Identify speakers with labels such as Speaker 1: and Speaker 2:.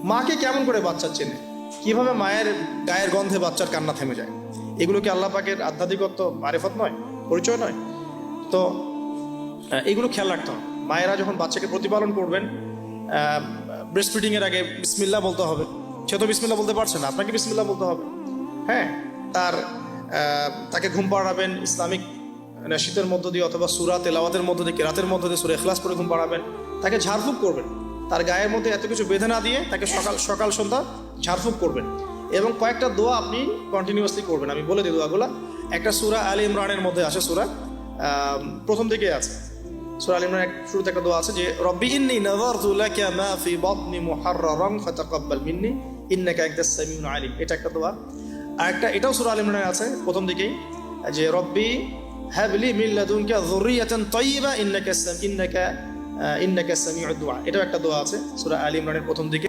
Speaker 1: মাকে কেমন করে বাচ্চা চেনে, কিভাবে মায়ের গায়ের গন্ধে বাচ্চার কান্না থেমে যায়, এগুলো কি আল্লাহ পাকের আধ্যাত্মিকত্ব মারিফত নয়, পরিচয় নয়? তো এগুলো খেয়াল রাখতে হবে। মায়েরা যখন বাচ্চাকে প্রতিপালন করবেন, ব্রেস্ট ফিডিংয়ের আগে বিসমিল্লাহ বলতে হবে। সে তো বিসমিল্লাহ বলতে পারছে না, আপনাকে বিসমিল্লাহ বলতে হবে। হ্যাঁ, তাকে ঘুম পাড়াবেন ইসলামিক নাশিদের মধ্য দিয়ে অথবা সূরা তেলাওয়াতের মধ্য দিয়ে, কেরাতের মধ্য দিয়ে সূরা ইখলাস পড়ে ঘুম পাড়াবেন। তাকে ঝাড়ফুঁক করবেন, তার গায়ের মধ্যে এত কিছু বেঁধে না দিয়ে তাকে সকাল সন্ধ্যা ঝাড়ফুঁক করবেন। এবং কয়েকটা দোয়া আপনি কন্টিনিউয়াসলি করবেন। আমি বলে দিই দোয়াগুলা। একটা সূরা আলে ইমরানের মধ্যে আসে, সূরা প্রথম দিকে আছে। সূরা আলে ইমরানের শুরুতে একটা দোয়া আছে যে রব্বি ইন্নী নাযারতু লাকা মা ফি বাতনি মুহাররারান ফাতাকাব্বাল মিন্নী ইন্নাকা আনতাস সামিউল আলিম। এটা একটা দোয়া। আর একটা এটাও সূরা আলে ইমরানে আছে প্রথম দিকেই, যে রব্বি হাবলি মিন লাদুনকা যুররিয়াতান তাইয়্যিবা ইন্নাকা সামিউদ দুআ। এটাও একটা দোয়া আছে সূরা আলে ইমরানের প্রথম দিকে।